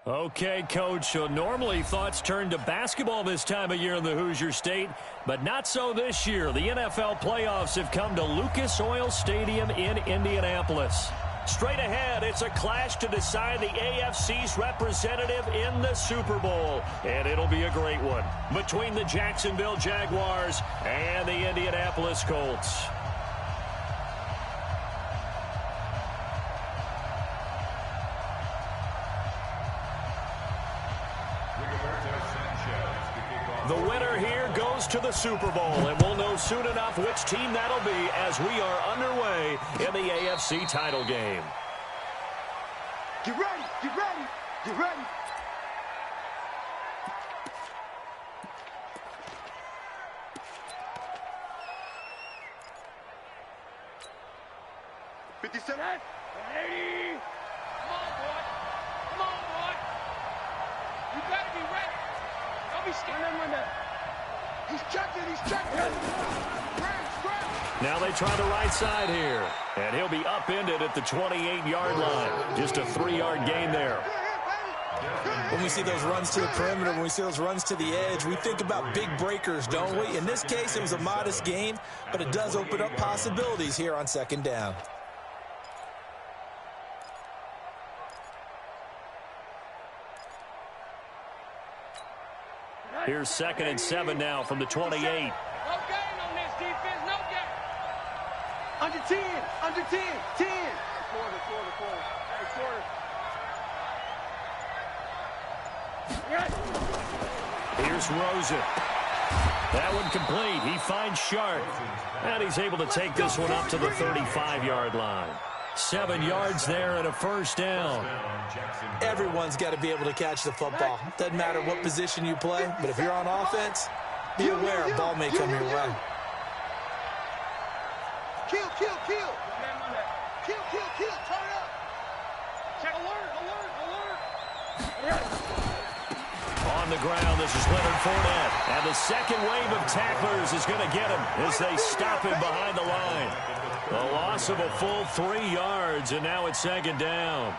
Okay, Coach, so normally thoughts turn to basketball this time of year in the Hoosier State, but not so this year. The NFL playoffs have come to Lucas Oil Stadium in Indianapolis. Straight ahead, it's a clash to decide the AFC's representative in the Super Bowl, and it'll be a great one between the Jacksonville Jaguars and the Indianapolis Colts. The winner here goes to the Super Bowl, and we'll know soon enough which team that'll be as we are underway in the AFC title game. Get ready, get ready, get ready. $57. 180. Come on, boy. Come on, boy. You better be ready. Don't be scared. Run that. He's checking, he's checking. Now they try the right side here, and he'll be upended at the 28-yard line. Just a 3-yard gain there. When we see those runs to the perimeter, when we see those runs to the edge, we think about big breakers, don't we? In this case, it was a modest gain, but it does open up possibilities here on second down. Here's 2nd and 7 now from the 28. No gain on this defense, no gain. Under 10, under 10, 10. Quarter. Hey, quarter. Here's Rosen. That one complete. He finds Sharp. And he's able to take this one up to the 35-yard line. 7 yards there and a first down. Everyone's got to be able to catch the football. Doesn't matter what position you play, but if you're on offense, be aware a ball may come your way. Kill. Turn up. Check alert. On the ground, this is Leonard Fournette. And the second wave of tacklers is going to get him as they stop him behind the line. A loss of a full 3 yards, and now it's 2nd down.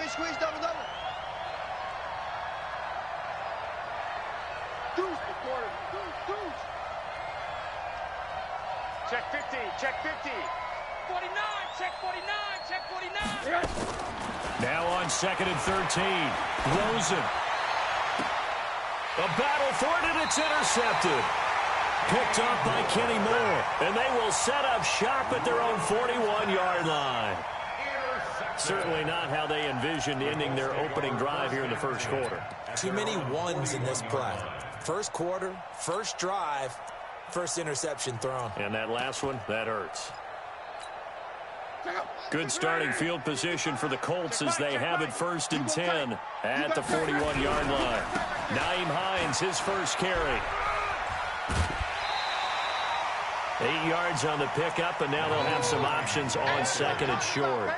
Squeeze, double. Deuce. Check 50, check 50. 49, check 49. Now on 2nd and 13. Rosen. A battle for it, and it's intercepted. Picked up by Kenny Moore. And they will set up shop at their own 41-yard line. Certainly not how they envisioned ending their opening drive here in the first quarter. Too many ones in this play. First quarter, first drive, first interception thrown. And that last one, that hurts. Good starting field position for the Colts as they have it 1st and 10 at the 41-yard line. Nyheim Hines, his first carry. 8 yards on the pickup, and now they'll have some options on 2nd and short.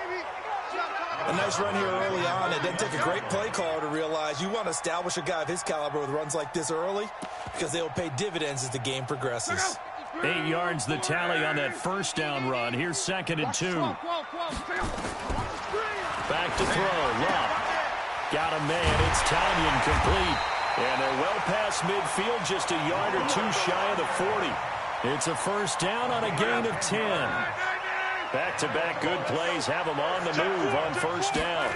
A nice run here early on. It doesn't take a great play caller to realize you want to establish a guy of his caliber with runs like this early because they'll pay dividends as the game progresses. 8 yards the tally on that first down run. Here's 2nd and 2. Back to throw. Love. Got a man. It's Tanyan complete. And they're well past midfield, just a yard or two shy of the 40. It's a first down on a gain of 10. Back-to-back good plays have them on the move on first down.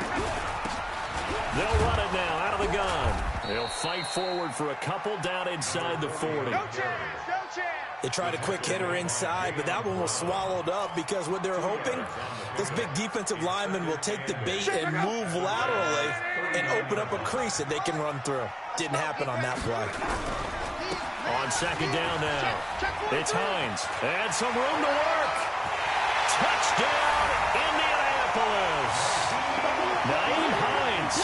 They'll run it now out of the gun. They'll fight forward for a couple down inside the 40. No chance. They tried a quick hitter inside, but that one was swallowed up because what they're hoping, this big defensive lineman will take the bait and move laterally and open up a crease that they can run through. Didn't happen on that play. On 2nd down now, it's Hines. And some room to work. Touchdown, Indianapolis. Nyheim Hines,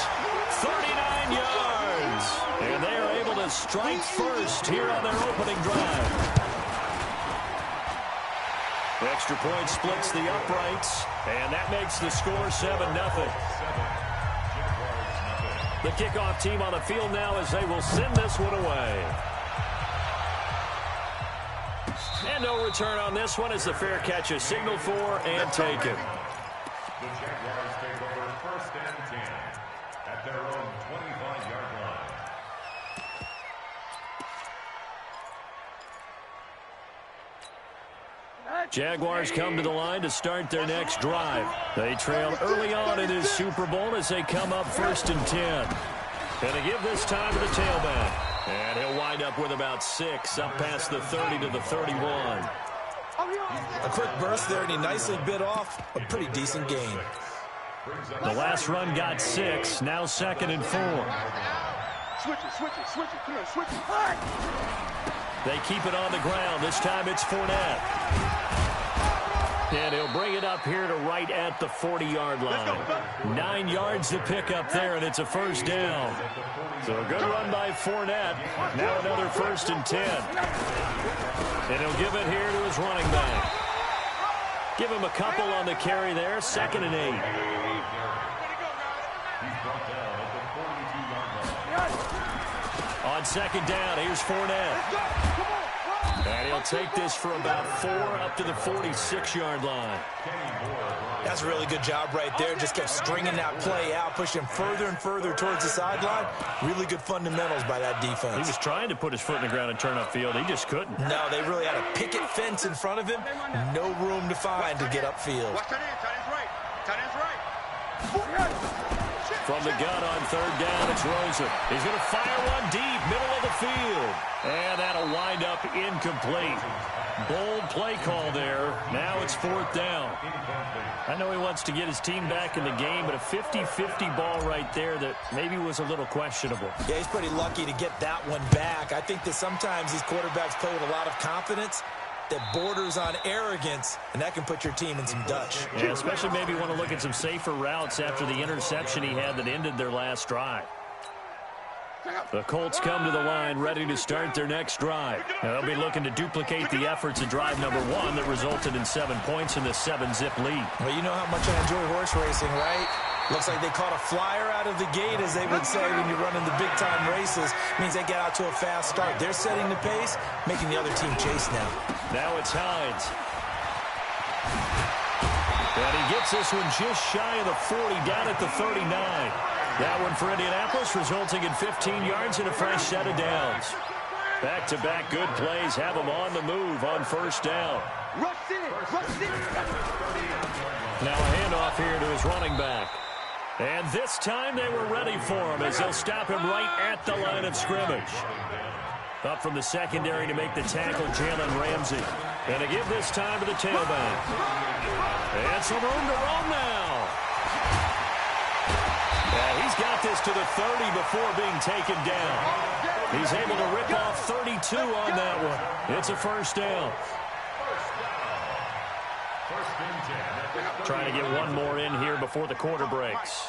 39 yards. And they are able to strike first here on their opening drive. Extra point splits the uprights, and that makes the score 7-0. The kickoff team on the field now as they will send this one away. And no return on this one as the fair catch is signaled for and taken. The Jaguars take over 1st and 10 at their own 25-yard line. Jaguars come to the line to start their next drive. They trail early on in this Super Bowl as they come up 1st and 10. And they give this time to the tailback. And he'll wind up with about 6 up past the 30 to the 31. A quick burst there, and he nicely bit off a pretty decent gain. The last run got 6, now 2nd and 4. Switch it. Come on, switch it. They keep it on the ground. This time it's Fournette. And he'll bring it up here to right at the 40-yard line. 9 yards to pick up there, and it's a 1st down. So a good run by Fournette. Now another 1st and 10. And he'll give it here to his running back. Give him a couple on the carry there. 2nd and 8. On 2nd down, here's Fournette. And he'll take this for about 4 up to the 46-yard line. That's a really good job right there. Just kept stringing that play out, pushing him further and further towards the sideline. Really good fundamentals by that defense. He was trying to put his foot in the ground and turn upfield. He just couldn't. No, they really had a picket fence in front of him. No room to find to get upfield. Watch tight end. Tight end's right. Tight end's right. From the gun on 3rd down, it's Rosen. He's going to fire one deep, middle of the field. And that'll wind up incomplete. Bold play call there. Now it's 4th down. I know he wants to get his team back in the game, but a 50-50 ball right there that maybe was a little questionable. Yeah, he's pretty lucky to get that one back. I think that sometimes these quarterbacks play with a lot of confidence that borders on arrogance, and that can put your team in some Dutch. Yeah, especially maybe want to look at some safer routes after the interception he had that ended their last drive. The Colts come to the line ready to start their next drive. Now they'll be looking to duplicate the efforts of drive number 1 that resulted in 7 points in the 7-zip lead. Well, you know how much I enjoy horse racing, right? Looks like they caught a flyer out of the gate, as they would say when you're running the big-time races. Means they get out to a fast start. They're setting the pace, making the other team chase now. Now it's Hines. And he gets this one just shy of the 40, down at the 39. That one for Indianapolis, resulting in 15 yards and a fresh set of downs. Back-to-back good plays have them on the move on 1st down. Rush in. Now a handoff here to his running back. And this time they were ready for him as they'll stop him right at the line of scrimmage. Up from the secondary to make the tackle, Jalen Ramsey. And to give this time to the tailback. And some room to roam now. And he's got this to the 30 before being taken down. He's able to rip off 32 on that one. It's a 1st down. Trying to get one more in here before the quarter breaks.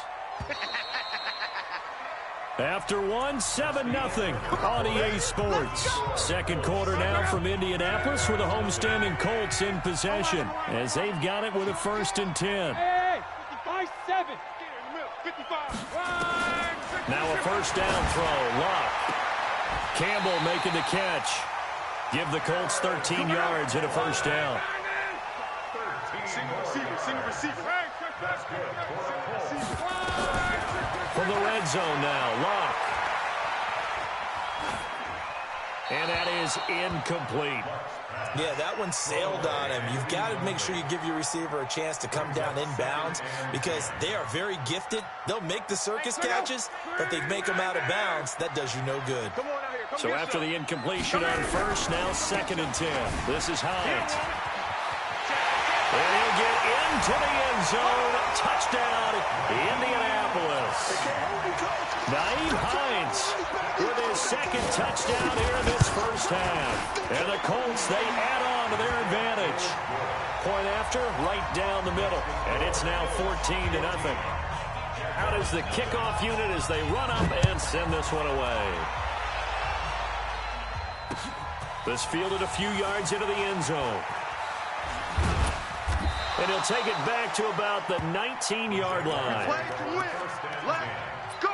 After 7-0 on EA Sports. 2nd quarter now from Indianapolis with the homestanding Colts in possession as they've got it with a 1st and 10. Hey, 55-7. 55. Now a 1st down throw. Luck. Campbell making the catch. Give the Colts 13 yards and a 1st down. Single receiver. From the red zone now, Luck. And that is incomplete. Yeah, that one sailed on him. You've got to make sure you give your receiver a chance to come down inbounds because they are very gifted. They'll make the circus catches, but they make them out of bounds. That does you no good. So after the incompletion on 1st, now 2nd and 10. This is Hines. And he'll get into the end zone. Touchdown, Indianapolis. Nyheim Hines with his 2nd touchdown here in this 1st half. And the Colts, they add on to their advantage. Point after, right down the middle. And it's now 14-0. Out is the kickoff unit as they run up and send this one away. This fielded a few yards into the end zone. And he'll take it back to about the 19-yard line. Play to win. Let's go.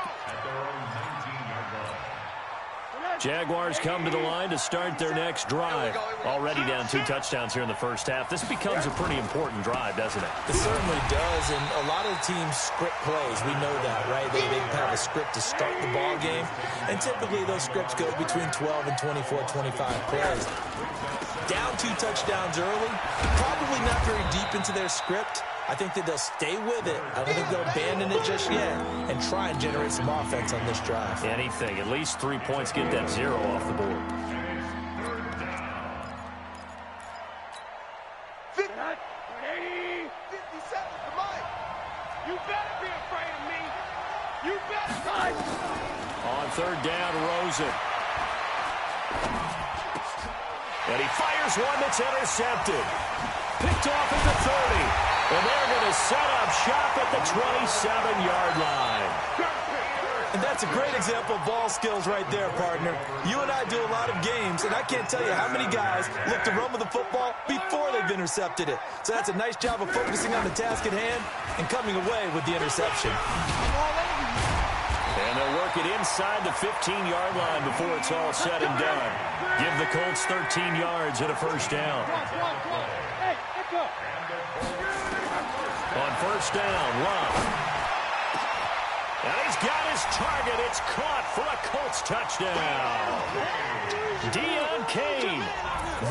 Jaguars come to the line to start their next drive. Already down 2 touchdowns here in the first half. This becomes a pretty important drive, doesn't it? It certainly does, and a lot of teams script plays. We know that, right? They have a script to start the ball game, and typically those scripts go between 12 and 24, 25 plays. Down 2 touchdowns early, probably not very deep into their script. I think that they'll stay with it. I don't think they'll abandon it just yet and try and generate some offense on this drive. Anything. At least 3 points, get that 0 off the board. 50 seconds, come on. You better be afraid of me. You better. On 3rd down, Rosen. And he fires one that's intercepted. Picked off at the 30. And they're going to set up shop at the 27-yard line. And that's a great example of ball skills right there, partner. You and I do a lot of games, and I can't tell you how many guys look to run with the football before they've intercepted it. So that's a nice job of focusing on the task at hand and coming away with the interception. And they'll work it inside the 15-yard line before it's all said and done. Give the Colts 13 yards and a first down. Hey, let's go. On 1st down, Love. And he's got his target. It's caught for a Colts touchdown. Deion Kane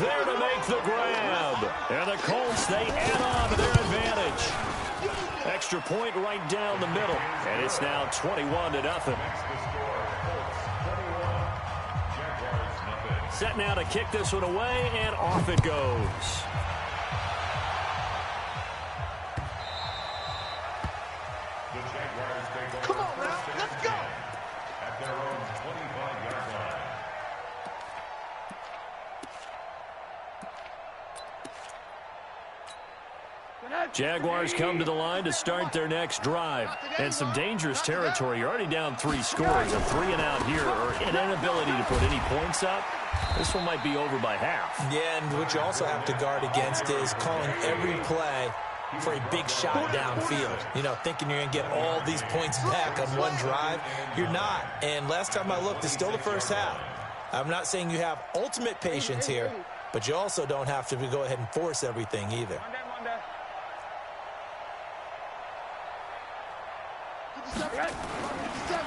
there to make the grab. And the Colts, they add on to their advantage. Extra point right down the middle. And it's now 21-0. Set now to kick this one away, and off it goes. Come on, now, let's go. At their own 25-yard line. Jaguars come to the line to start their next drive. And some dangerous territory. You're already down 3 scores. A 3 and out here, or an inability to put any points up. This one might be over by half. Yeah, and what you also have to guard against is calling every play for a big shot downfield. You know, thinking you're going to get all these points back on one drive. You're not. And last time I looked, it's still the first half. I'm not saying you have ultimate patience here, but you also don't have to go ahead and force everything either.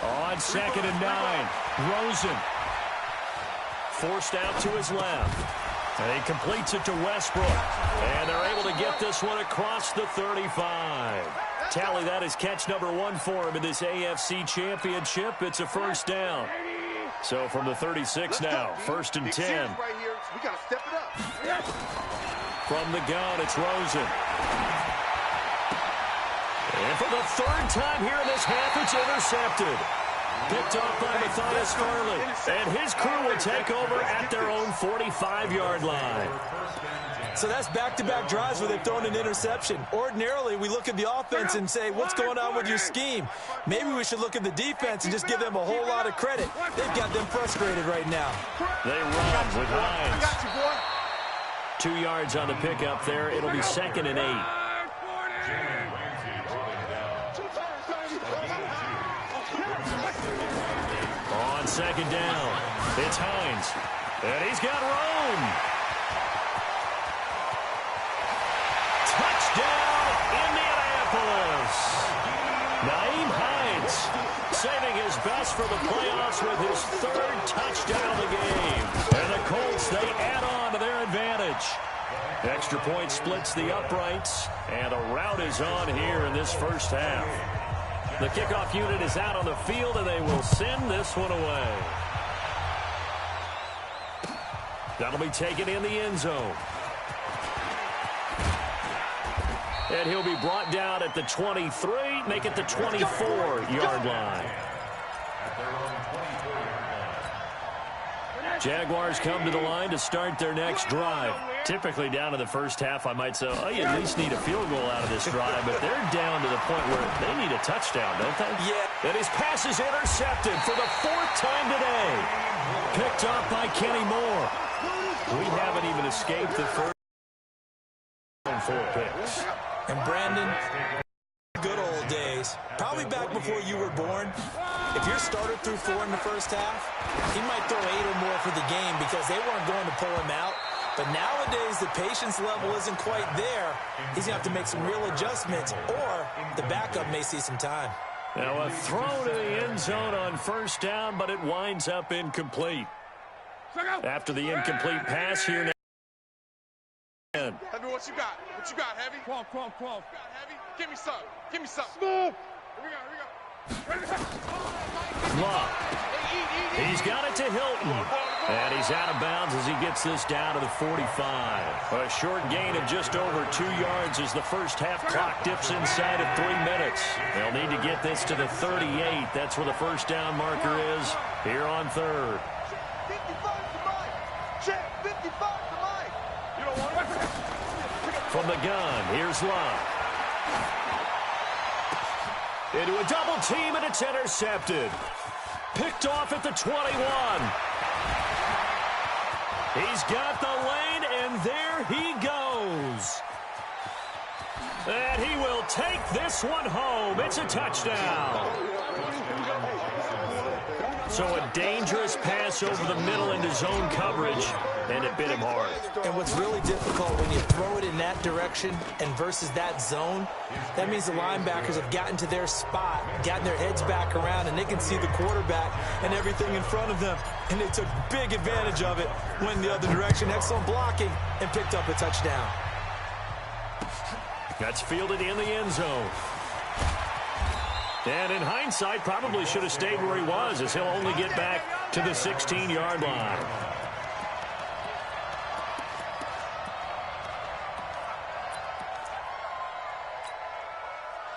On 2nd and 9, Rosen. Forced out to his left. And he completes it to Westbrook. And they're able to get this one across the 35. Tally that is catch number 1 for him in this AFC Championship. It's a first down. So from the 36 now, 1st and 10. Right here. We got to step it up. From the gun, it's Rosen. And for the 3rd time here in this half, it's intercepted. Picked off by Matthias Farley. And his crew will take over at their own 45-yard line. So that's back-to-back drives where they've thrown an interception. Ordinarily, we look at the offense and say, what's going on with your scheme? Maybe we should look at the defense and just give them a whole lot of credit. They've got them frustrated right now. They run with Hines. 2 yards on the pickup there. It'll be 2nd and 8. On 2nd down, it's Hines. And he's got Rome. Touchdown, Indianapolis. Nyheim Hines saving his best for the playoffs with his 3rd touchdown of the game. And the Colts, they add on to their advantage. Extra point splits the uprights, and a rout is on here in this first half. The kickoff unit is out on the field, and they will send this one away. That'll be taken in the end zone. And he'll be brought down at the 23, make it the 24-yard line. Jaguars come to the line to start their next drive. Typically down in the first half, I might say, oh, you at least need a field goal out of this drive, but they're down to the point where they need a touchdown, don't they? Yeah. And his pass is intercepted for the 4th time today. Picked up by Kenny Moore. We haven't even escaped the first 4 picks. And Brandon, good old days, probably back before you were born, If your starter threw 4 in the first half, he might throw 8 or more for the game because they weren't going to pull him out. But nowadays, the patience level isn't quite there. He's going to have to make some real adjustments, or the backup may see some time. Now a throw to the end zone on first down, but it winds up incomplete. After the incomplete pass here now. Heavy, what you got? What you got, Heavy? Come on. Heavy? Give me some. Here we go. Love. He's got it to Hilton. And he's out of bounds as he gets this down to the 45. A short gain of just over 2 yards as the first half clock dips inside of 3 minutes. They'll need to get this to the 38. That's where the first down marker is here on third. 55 to Mike. Check 55 to Mike. You don't want it? From the gun, here's Love. Into a double team, and it's intercepted. Picked off at the 21. He's got the lane, and there he goes. And he will take this one home. It's a touchdown. So a dangerous pass over the middle into zone coverage, and it bit him hard. And what's really difficult when you throw it in that direction and versus that zone, that means the linebackers have gotten to their spot, gotten their heads back around, and they can see the quarterback and everything in front of them. And they took big advantage of it, went the other direction, excellent blocking, and picked up a touchdown. That's fielded in the end zone. And in hindsight, probably should have stayed where he was, as he'll only get back to the 16-yard line.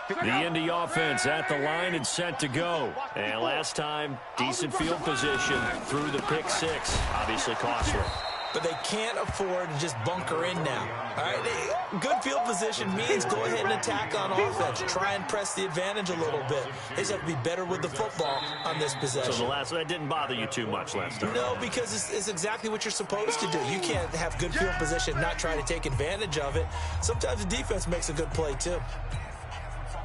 The Indy offense at the line and set to go. And last time, decent field position through the pick six. Obviously costly. But they can't afford to just bunker in now. All right, good field position means go ahead and attack on offense. Try and press the advantage a little bit. They just have to be better with the football on this possession. So that didn't bother you too much last time? No, because it's exactly what you're supposed to do. You can't have good field position, not try to take advantage of it. Sometimes the defense makes a good play, too.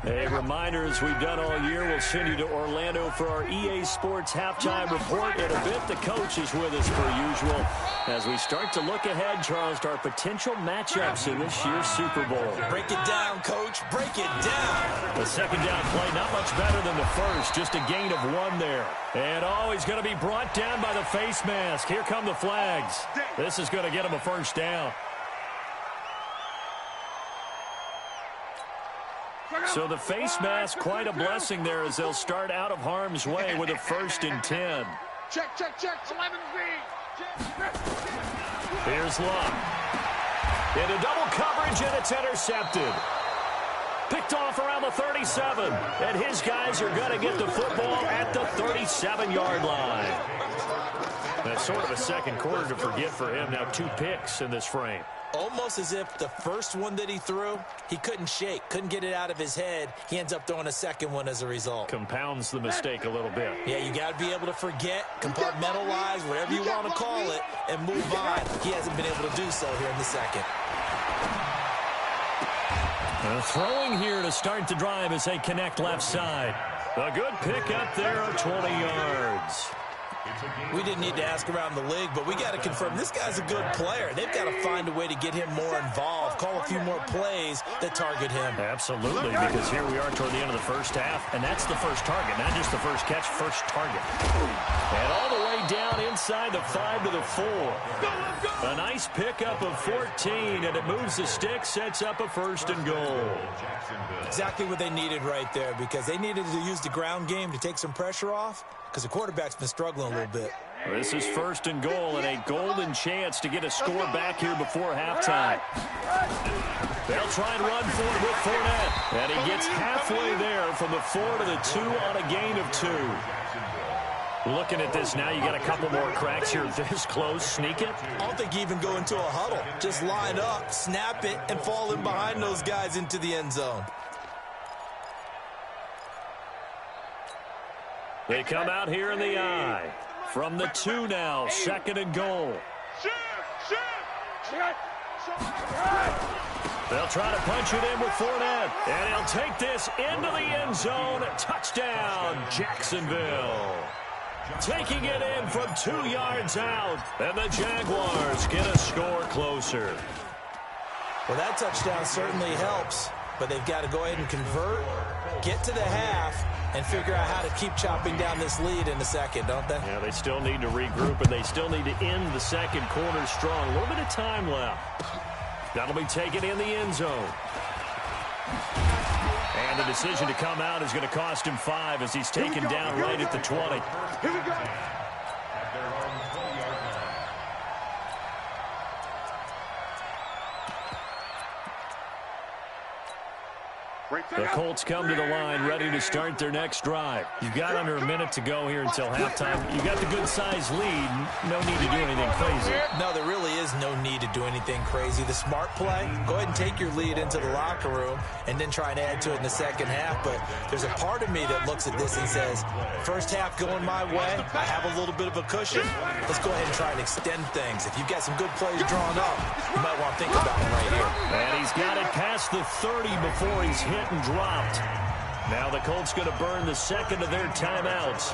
A reminder, as we've done all year, we'll send you to Orlando for our EA Sports halftime report. In a bit, the coach is with us per usual. As we start to look ahead, Charles, to our potential matchups in this year's Super Bowl. Break it down, Coach. Break it down. The second down play, not much better than the first. Just a gain of 1 there. And he's going to be brought down by the face mask. Here come the flags. This is going to get him a first down. So the face mask, quite a blessing there as they'll start out of harm's way with a 1st and 10. Check. 11Z. Here's Love. Into double coverage, and it's intercepted. Picked off around the 37. And his guys are going to get the football at the 37-yard line. That's sort of a second quarter to forget for him. Now 2 picks in this frame. Almost as if the first one that he threw, he couldn't shake, couldn't get it out of his head. He ends up throwing a second one as a result. Compounds the mistake a little bit. Yeah, you got to be able to forget, compartmentalize, whatever you want to call it, and move on. He hasn't been able to do so here in the second. Throwing here to start the drive as they connect left side. A good pick up there of 20 yards. We didn't need to ask around the league, but we got to confirm this guy's a good player. They've got to find a way to get him more involved, call a few more plays that target him. Absolutely, because here we are toward the end of the first half, and that's the first target, not just the first catch, first target. And all the way down inside the 5 to the 4. A nice pickup of 14, and it moves the stick, sets up a 1st and goal. Exactly what they needed right there, because they needed to use the ground game to take some pressure off, because the quarterback's been struggling a little bit. This is 1st and goal, and a golden chance to get a score back here before halftime. They'll try and run for it with Fournette. And he gets halfway there from the 4 to the 2 on a gain of 2. Looking at this now, you got a couple more cracks here. This close, sneak it. I don't think you even go into a huddle. Just line up, snap it, and fall in behind those guys into the end zone. They come out here in the eye. From the 2 now, 2nd and goal. They'll try to punch it in with Fournette. And he'll take this into the end zone. Touchdown, Jacksonville. Taking it in from 2 yards out. And the Jaguars get a score closer. Well, that touchdown certainly helps, but they've got to go ahead and convert, get to the half, and figure out how to keep chopping down this lead in the second, don't they? Yeah, they still need to regroup, and they still need to end the second quarter strong. A little bit of time left. That'll be taken in the end zone. And the decision to come out is going to cost him 5 as he's taken down right at the 20. Here we go. The Colts come to the line ready to start their next drive. You've got under a minute to go here until halftime. You've got the good-sized lead. No need to do anything crazy. No, there really is no need to do anything crazy. The smart play, go ahead and take your lead into the locker room and then try and add to it in the second half. But there's a part of me that looks at this and says, first half going my way, I have a little bit of a cushion. Let's go ahead and try and extend things. If you've got some good plays drawn up, you might want to think about it right here. And he's got it past the 30 before he's hit and dropped. Now the Colts going to burn the second of their timeouts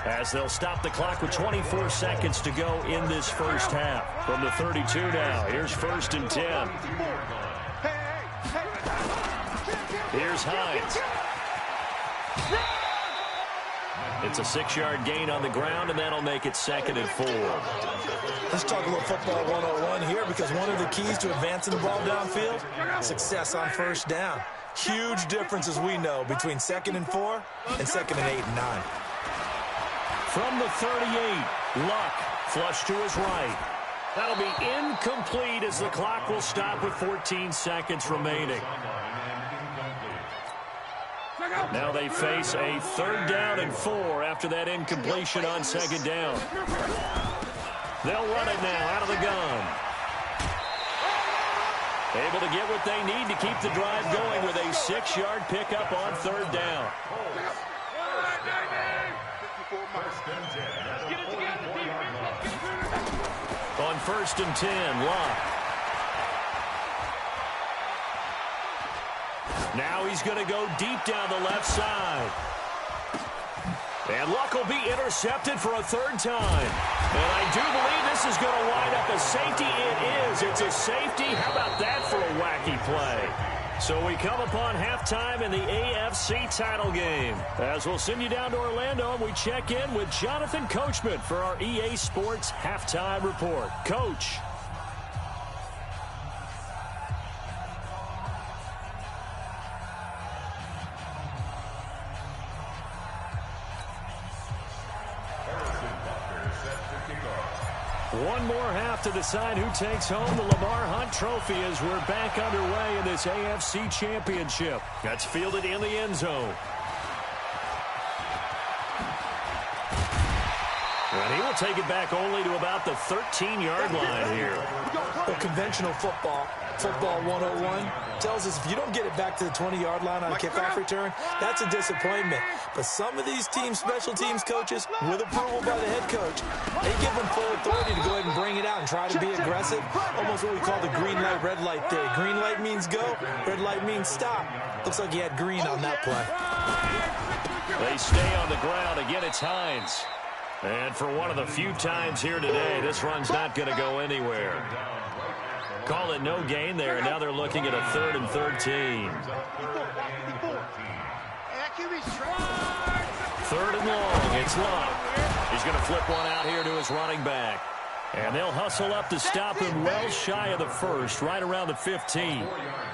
as they'll stop the clock with 24 seconds to go in this first half. From the 32 now, here's 1st and 10. Here's Hines. It's a 6-yard gain on the ground, and that'll make it 2nd and 4. Let's talk a little football 101 here, because one of the keys to advancing the ball downfield, success on first down. Huge difference, as we know, between 2nd and 4 and 2nd and 8 and 9. From the 38, Luck flush to his right. That'll be incomplete as the clock will stop with 14 seconds remaining. Now they face a 3rd down and 4 after that incompletion on 2nd down. They'll run it now out of the gun. Able to get what they need to keep the drive going with a 6-yard pickup on 3rd down. On 1st and 10, Luck. Now he's going to go deep down the left side. And Luck will be intercepted for a 3rd time. And I do believe this is going to wind up a safety. It is. It's a safety. How about that for a wacky play? So we come upon halftime in the AFC title game. As we'll send you down to Orlando, and we check in with Jonathan Coachman for our EA Sports Halftime Report. Coach. One more half to decide who takes home the Lamar Hunt Trophy as we're back underway in this AFC Championship. That's fielded in the end zone. And he will take it back only to about the 13-yard line here. Well, conventional football 101, tells us if you don't get it back to the 20-yard line on a kickoff return, that's a disappointment. But some of these teams, special teams coaches, with approval by the head coach, they give them full authority to go ahead and bring it out and try to be aggressive. Almost what we call the green light, red light theory. Green light means go, red light means stop. Looks like he had green on that play. They stay on the ground. Again, it's Hines. And for one of the few times here today, this run's not going to go anywhere. Call it no gain there, and now they're looking at a 3rd and 13. 3rd and long, it's Luck. He's going to flip one out here to his running back. And they'll hustle up to stop him well shy of the 1st, right around the 15.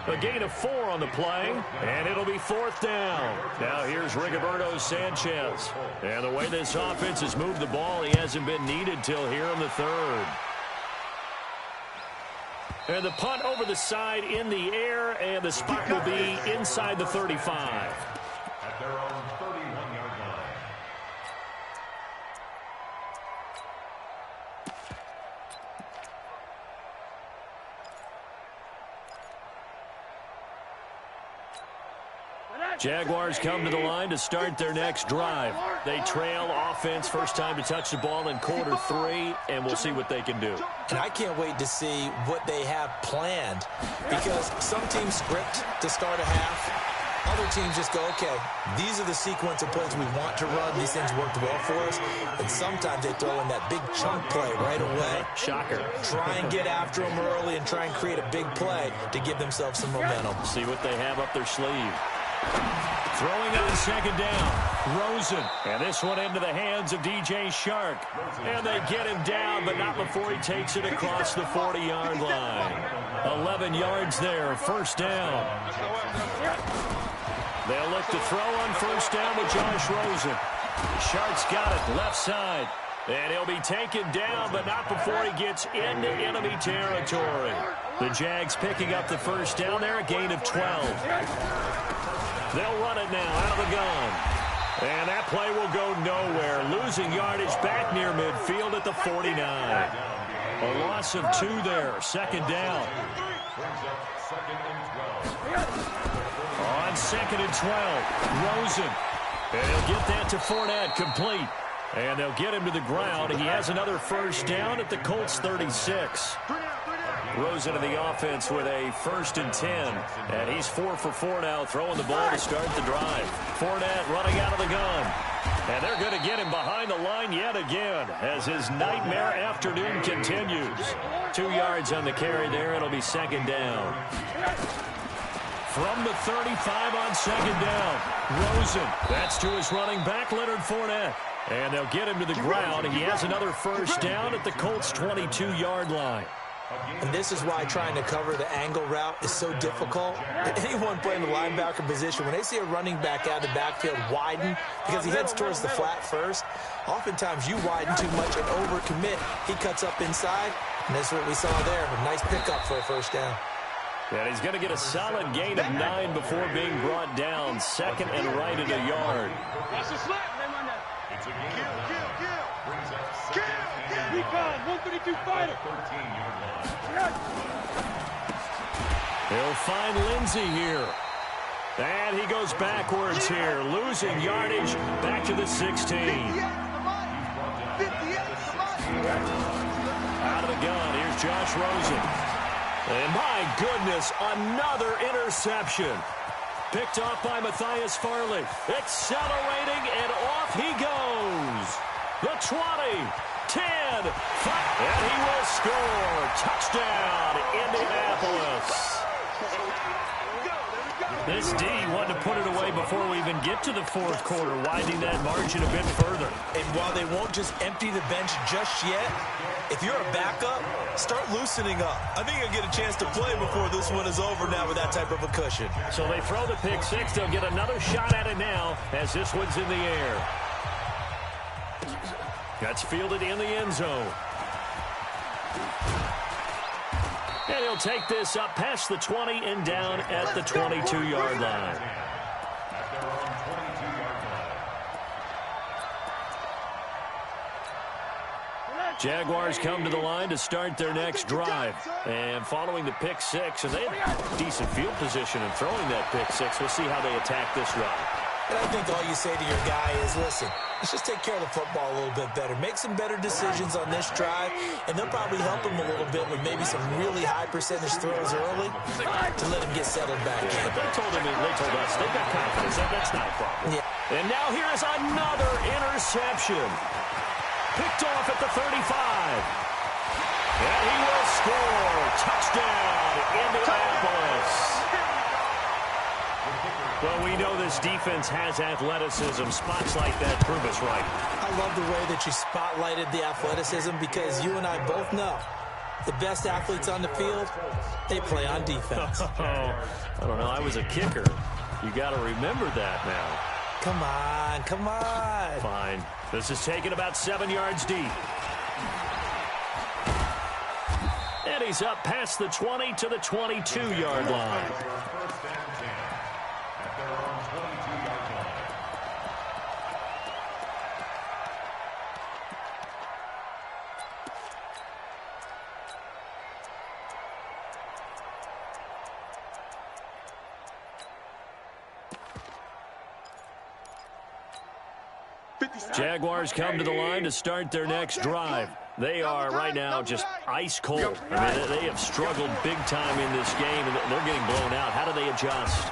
A gain of 4 on the play, and it'll be 4th down. Now here's Rigoberto Sanchez. And the way this offense has moved the ball, he hasn't been needed till here in the 3rd. And the punt over the side in the air, and the spot will be inside the 35. At their own 31-yard line. Jaguars come to the line to start their next drive. They trail offense, first time to touch the ball in quarter 3, and we'll see what they can do. And I can't wait to see what they have planned, because some teams script to start a half. Other teams just go, okay, these are the sequence of plays we want to run. These things worked well for us. And sometimes they throw in that big chunk play right away. Shocker. Try and get after them early and try and create a big play to give themselves some momentum. See what they have up their sleeve. Throwing on second down, Rosen. And this one into the hands of DJ Shark. And they get him down, but not before he takes it across the 40-yard line. 11 yards there, first down. They'll look to throw on first down with Josh Rosen. Shark's got it, left side. And he'll be taken down, but not before he gets into enemy territory. The Jags picking up the first down there, a gain of 12. They'll run it now out of the gun. And that play will go nowhere. Losing yardage back near midfield at the 49. A loss of 2 there. Second down. On second and 12. Rosen. And he'll get that to Fournette, complete. And they'll get him to the ground. He has another first down at the Colts 36. Rosen in the offense with a first and 10. And he's 4 for 4 now, throwing the ball to start the drive. Fournette running out of the gun. And they're going to get him behind the line yet again as his nightmare afternoon continues. 2 yards on the carry there. It'll be second down. From the 35 on second down. Rosen. That's to his running back, Leonard Fournette. And they'll get him to the ground. He has another first down at the Colts' 22-yard line. And this is why trying to cover the angle route is so difficult. Anyone playing the linebacker position, when they see a running back out of the backfield widen because he heads towards the flat first, oftentimes you widen too much and overcommit. He cuts up inside, and that's what we saw there. A nice pickup for a first down. And he's going to get a solid gain of 9 before being brought down. Second and right at a yard. That's a slap. It's a kill. Recon, 132 fighter. 13-yard line. They'll find Lindsey here. And he goes backwards here, losing yardage back to the 16. Out of the gun, here's Josh Rosen. And my goodness, another interception. Picked off by Matthias Farley. Accelerating, and off he goes. The 20, 10, 5, and he will score. Touchdown, Indianapolis. This D wanted to put it away before we even get to the fourth quarter, widening that margin a bit further. And while they won't just empty the bench just yet, if you're a backup, start loosening up. I think you'll get a chance to play before this one is over now with that type of a cushion. So they throw the pick six. They'll get another shot at it now as this one's in the air. That's fielded in the end zone. And he'll take this up past the 20 and down at the 22-yard line. Jaguars come to the line to start their next drive. And following the pick six, and they have decent field position in throwing that pick six. We'll see how they attack this drive. And I think all you say to your guy is, listen, let's just take care of the football a little bit better. Make some better decisions on this drive, and they'll probably help him a little bit with maybe some really high percentage throws early to let him get settled back in. But they told us they've got confidence. That's not a problem. Yeah. And now here's another interception. Picked off at the 35. And he will score. Touchdown, Indianapolis. Well, we know this defense has athleticism. Spots like that prove us right. I love the way that you spotlighted the athleticism because you and I both know the best athletes on the field, they play on defense. I don't know. I was a kicker. You got to remember that now. Come on, come on. Fine. This is taken about 7 yards deep. And he's up past the 20 to the 22-yard line. Jaguars come to the line to start their next drive. They are right now just ice cold. I mean, they have struggled big time in this game, and they're getting blown out. How do they adjust?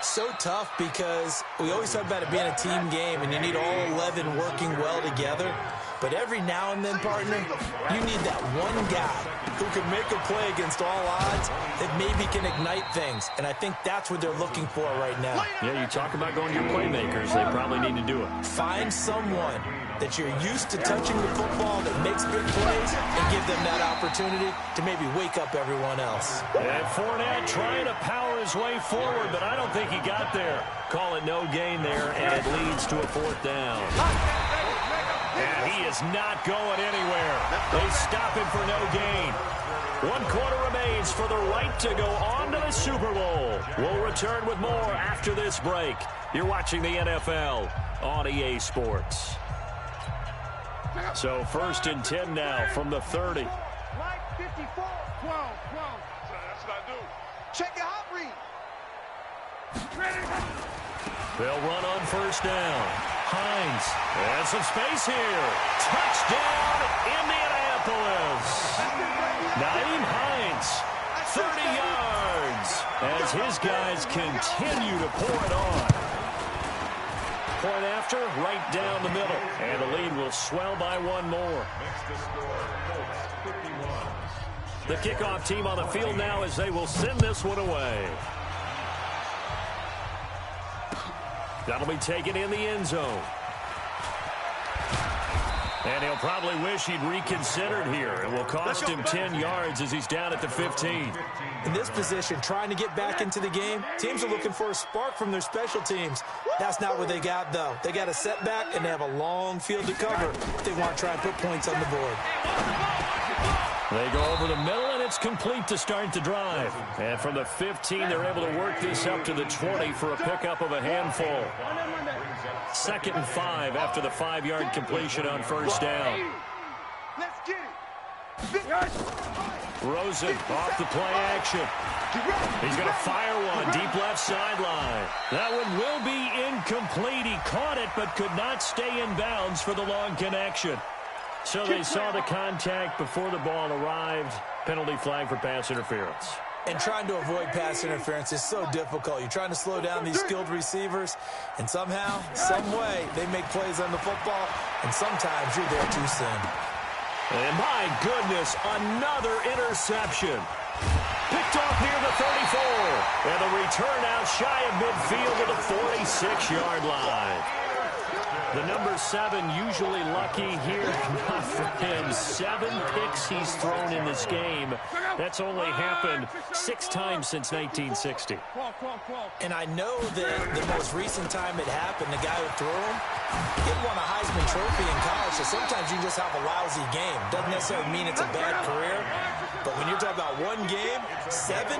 So tough because we always talk about it being a team game, and you need all 11 working well together. But every now and then, partner, you need that one guy who can make a play against all odds that maybe can ignite things. And I think that's what they're looking for right now. Yeah, you talk about going to your playmakers. They probably need to do it. Find someone that you're used to touching the football that makes big plays and give them that opportunity to maybe wake up everyone else. And Fournette trying to power his way forward, but I don't think he got there. Call it no gain there, and it leads to a 4th down. And he is not going anywhere. They stop him for no gain. 1 quarter remains for the right to go on to the Super Bowl. We'll return with more after this break. You're watching the NFL on EA Sports. So 1st and 10 now from the 30. Right 54. 12. That's what I do. Check your hot read. They'll run on 1st down. Hines. And some space here. Touchdown, Indianapolis. Naeem Hines, 30 yards, as his guys continue to pour it on. Point after, right down the middle. And the lead will swell by 1 more. The kickoff team on the field now as they will send this one away. That'll be taken in the end zone. And he'll probably wish he'd reconsidered here. It will cost him 10 yards as he's down at the 15. In this position, trying to get back into the game, teams are looking for a spark from their special teams. That's not what they got, though. They got a setback, and they have a long field to cover if they want to try and put points on the board. They go over the middle, and it's complete to start the drive. And from the 15, they're able to work this up to the 20 for a pickup of a handful. 2nd and 5 after the 5-yard completion on 1st down. Let's get it. Rosen off the play action. He's going to fire one deep left sideline. That one will be incomplete. He caught it but could not stay in bounds for the long connection. So they saw the contact before the ball arrived. Penalty flag for pass interference. And trying to avoid pass interference is so difficult. You're trying to slow down these skilled receivers, and somehow, some way, they make plays on the football, and sometimes you're there too soon. And my goodness, another interception. Picked off near the 34. And the return out shy of midfield to the 46-yard line. The number 7 usually lucky here. Not for him. 7 picks he's thrown in this game. That's only happened 6 times since 1960. And I know that the most recent time it happened, the guy who threw him, he won a Heisman Trophy in college, so sometimes you just have a lousy game. Doesn't necessarily mean it's a bad career, but when you're talking about 1 game, 7,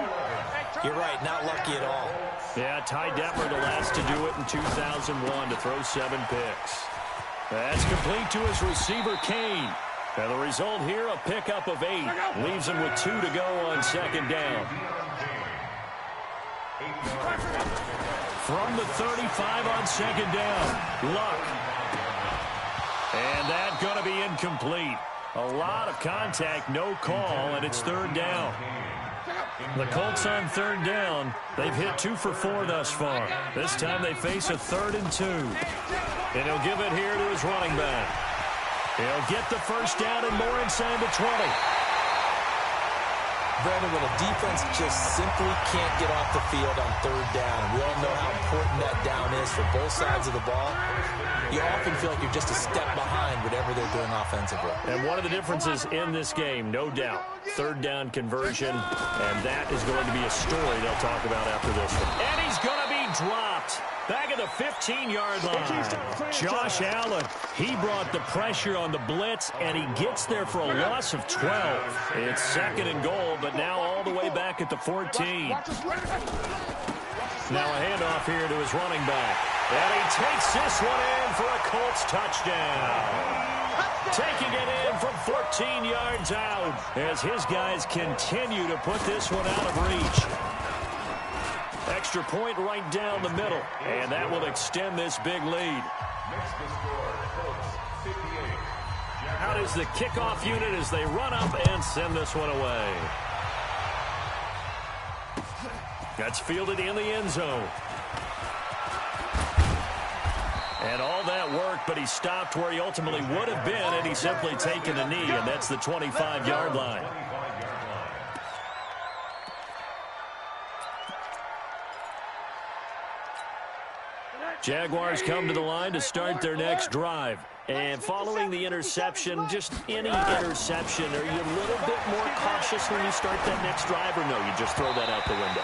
you're right, not lucky at all. Yeah, Ty Detmer, the last to do it in 2001, to throw 7 picks. That's complete to his receiver, Kane. And the result here, a pickup of 8. Leaves him with 2 to go on 2nd down. From the 35 on 2nd down, Luck. And that's going to be incomplete. A lot of contact, no call, and it's 3rd down. The Colts on 3rd down. They've hit 2 for 4 thus far. This time they face a 3rd and 2. And he'll give it here to his running back. He'll get the 1st down and more inside the 20. Brandon, when a defense just simply can't get off the field on 3rd down, we all know how important that down is for both sides of the ball, you often feel like you're just a step behind whatever they're doing offensively. And one of the differences in this game, no doubt, 3rd down conversion, and that is going to be a story they'll talk about after this one. And he's going to be dropped. Back at the 15-yard line. Josh Allen, he brought the pressure on the blitz, and he gets there for a loss of 12. It's 2nd and goal, but now all the way back at the 14. Now a handoff here to his running back. And he takes this one in for a Colts touchdown. Taking it in from 14 yards out as his guys continue to put this one out of reach. Extra point right down the middle, and that will extend this big lead. Makes the score Colts 58. Out is the kickoff unit as they run up and send this one away. That's fielded in the end zone. And all that work, but he stopped where he ultimately would have been, and he's simply taken a knee, and that's the 25-yard line. Jaguars come to the line to start their next drive. And following the interception, just any interception, are you a little bit more cautious when you start that next drive, or no, you just throw that out the window?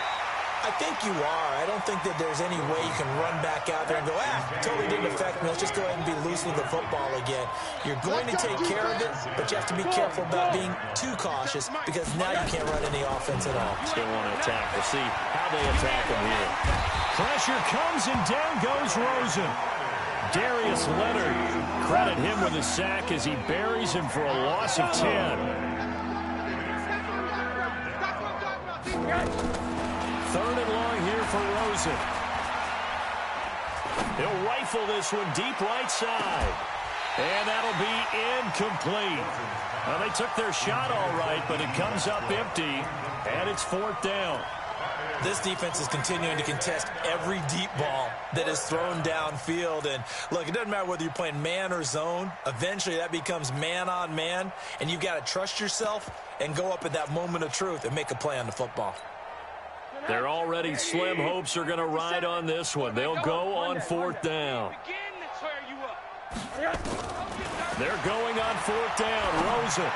I think you are. I don't think that there's any way you can run back out there and go, totally didn't affect me. Let's just go ahead and be loose with the football again. You're going to take care of it, but you have to be careful about being too cautious because now you can't run any offense at all. Still want to attack. We'll see how they attack him here. Pressure comes and down goes Rosen. Darius Leonard, credit him with a sack as he buries him for a loss of 10. Third and long here for Rosen. He'll rifle this one deep right side. And that'll be incomplete. Well, they took their shot all right, but it comes up empty, and it's fourth down. This defense is continuing to contest every deep ball that is thrown downfield. And, look, it doesn't matter whether you're playing man or zone. Eventually, that becomes man-on-man, and you've got to trust yourself and go up at that moment of truth and make a play on the football. Their already slim hopes are going to ride on this one. They'll go on fourth down. They're going on fourth down. Rosen.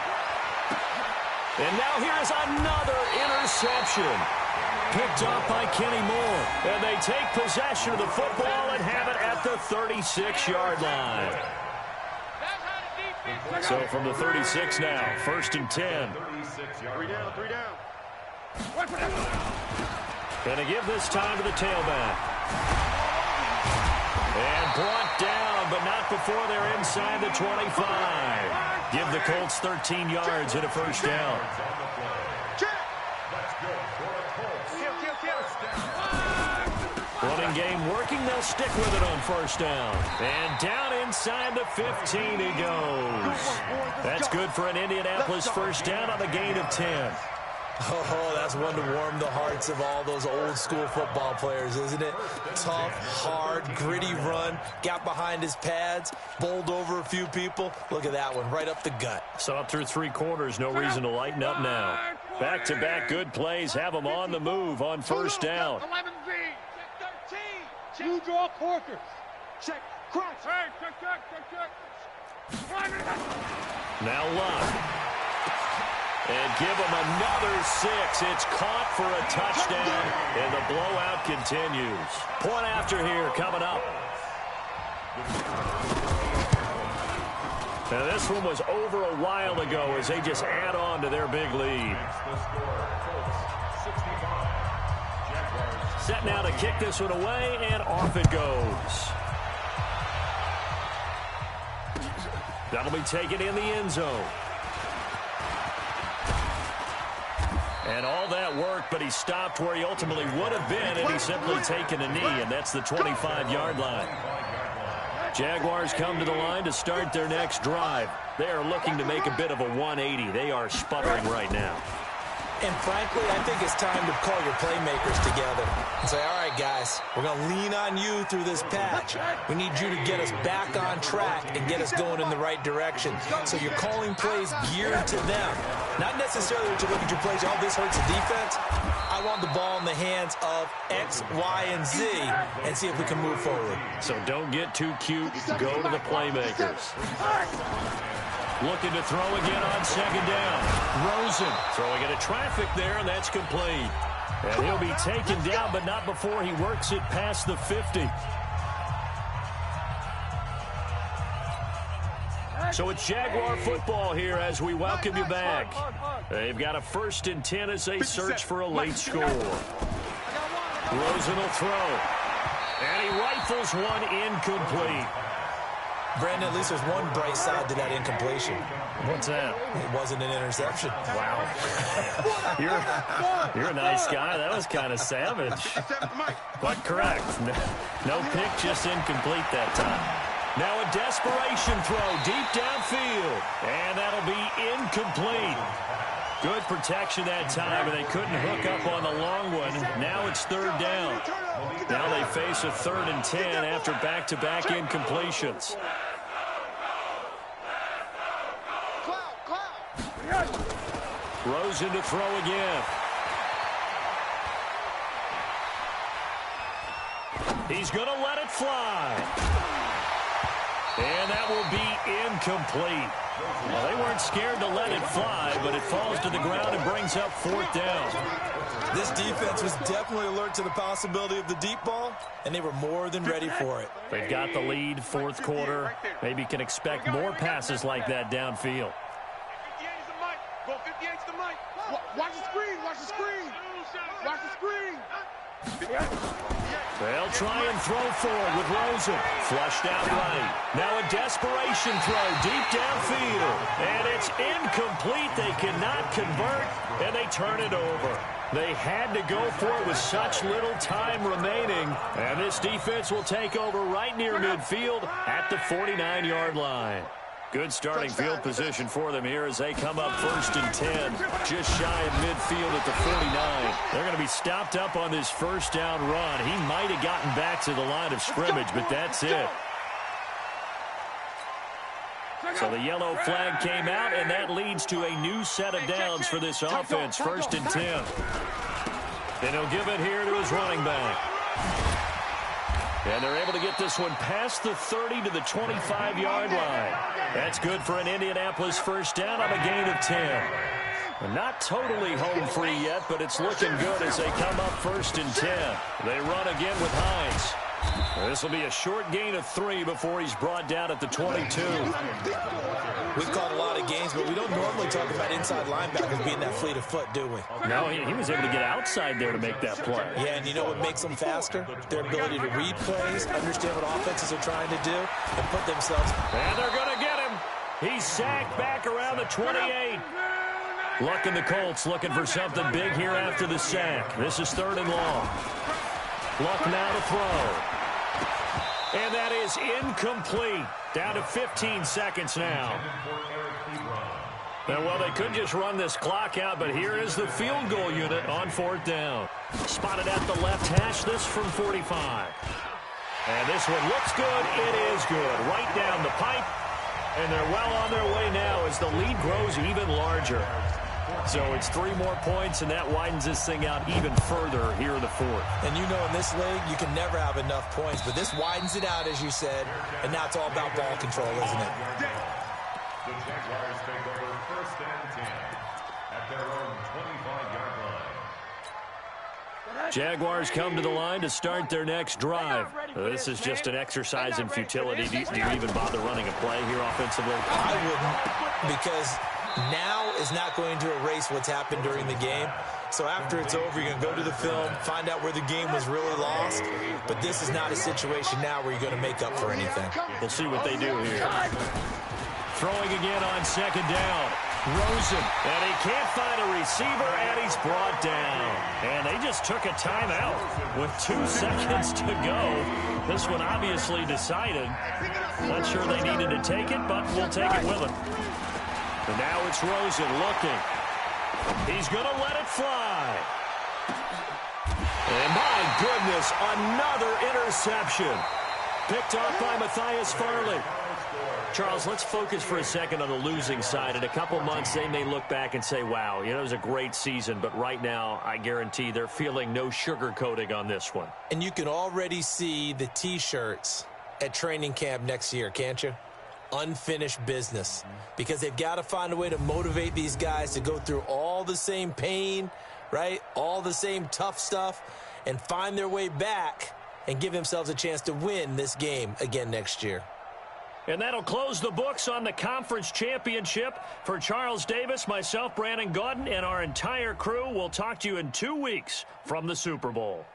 And now here's another interception. Picked up by Kenny Moore. And they take possession of the football and have it at the 36-yard line. So from the 36 now, first and 10. 3 down, 3 down. Going to give this time to the tailback. And brought down, but not before they're inside the 25. Give the Colts 13 yards and a first down. Running game working. They'll stick with it on first down. And down inside the 15 he goes. That's good for an Indianapolis first down on the gain of 10. Oh, that's one to warm the hearts of all those old-school football players, isn't it? Tough, hard, gritty run, got behind his pads, bowled over a few people. Look at that one, right up the gut. Saw it through three quarters, no reason to lighten up now. Back-to-back good plays have them on the move on first down. 11-Z, check 13, check. Draw Corker, check, crunch. Hey, check. Now Love. And give them another 6. It's caught for a touchdown, and the blowout continues. Point after here coming up. Now this one was over a while ago as they just add on to their big lead. Set now to kick this one away, and off it goes. That'll be taken in the end zone. And all that work, but he stopped where he ultimately would have been, and he's simply taken a knee, and that's the 25-yard line. Jaguars come to the line to start their next drive. They are looking to make a bit of a 180. They are sputtering right now. And frankly, I think it's time to call your playmakers together and say, all right, guys, we're going to lean on you through this patch. We need you to get us back on track and get us going in the right direction. So you're calling plays geared to them. Not necessarily that you look at your plays, oh, this hurts the defense. I want the ball in the hands of X, Y, and Z and see if we can move forward. So don't get too cute. Go to the playmakers. Looking to throw again on second down. Rosen throwing into traffic there, and that's complete. And he'll be taken down, but not before he works it past the 50. So it's Jaguar football here as we welcome you back. They've got a first and 10 as they search for a late score. Rosen will throw. And he rifles one incomplete. Brandon, at least there's one bright side to that incompletion. What's that? It wasn't an interception. Wow. You're a nice guy. That was kind of savage. But correct. No pick, just incomplete that time. Now a desperation throw deep downfield. And that'll be incomplete. Good protection that time, and they couldn't hook up on the long one. Now it's third down. Now they face a 3rd and 10 after back-to-back incompletions. Rosen to throw again. He's going to let it fly. And that will be incomplete. Well, they weren't scared to let it fly, but it falls to the ground and brings up 4th down. This defense was definitely alert to the possibility of the deep ball, and they were more than ready for it. They've got the lead, 4th quarter. Maybe can expect more passes like that downfield. 58's the mic. Go 58's the mic. Watch the screen. Watch the screen. Watch the screen. They'll try and throw forward with Rosen. Flushed out right. Now a desperation throw deep downfield. And it's incomplete. They cannot convert, and they turn it over. They had to go for it with such little time remaining. And this defense will take over right near midfield at the 49-yard line. Good starting field position for them here as they come up 1st and 10, just shy of midfield at the 49. They're going to be stopped up on this 1st down run. He might have gotten back to the line of scrimmage, but that's it. So the yellow flag came out, and that leads to a new set of downs for this offense, 1st and 10. And he'll give it here to his running back. And they're able to get this one past the 30 to the 25-yard line. That's good for an Indianapolis 1st down on a gain of 10. Not totally home free yet, but it's looking good as they come up 1st and 10. They run again with Hines. This will be a short gain of 3 before he's brought down at the 22. We've called a lot of games, but we don't normally talk about inside linebackers being that fleet of foot, do we? No, he was able to get outside there to make that play. Yeah, and you know what makes them faster? Their ability to read plays, understand what offenses are trying to do, and put themselves... And they're going to get him. He's sacked back around the 28. Luck and the Colts looking for something big here after the sack. This is 3rd and long. Luck now to throw. And that is incomplete. Down to 15 seconds now. And, well, they could just run this clock out, but here is the field goal unit on 4th down. Spotted at the left hash, this from 45. And this one looks good. It is good. Right down the pipe. And they're well on their way now as the lead grows even larger. So it's 3 more points, and that widens this thing out even further here in the 4th. And you know in this league, you can never have enough points, but this widens it out, as you said, and now it's all about ball control, isn't it? The Jaguars take over 1st and 10 at their own 25-yard line. Jaguars come to the line to start their next drive. This is just an exercise in futility. Do you even bother running a play here offensively? I wouldn't, because now is not going to erase what's happened during the game. So after it's over, you're going to go to the film, find out where the game was really lost. But this is not a situation now where you're going to make up for anything. We'll see what they do here. Throwing again on 2nd down. Rosen, and he can't find a receiver, and he's brought down. And they just took a timeout with 2 seconds to go. This one obviously decided. Not sure they needed to take it, but we'll take it with them. And now it's Rosen looking. He's going to let it fly. And my goodness, another interception. Picked off by Matthias Farley. Charles, let's focus for a second on the losing side. In a couple months, they may look back and say, wow, it was a great season. But right now, I guarantee they're feeling no sugarcoating on this one. And you can already see the T-shirts at training camp next year, can't you? Unfinished business. Because they've got to find a way to motivate these guys to go through all the same pain, right? All the same tough stuff, and find their way back and give themselves a chance to win this game again next year. And that'll close the books on the conference championship. For Charles Davis, myself, Brandon Gaudin, and our entire crew, we'll talk to you in 2 weeks from the Super Bowl.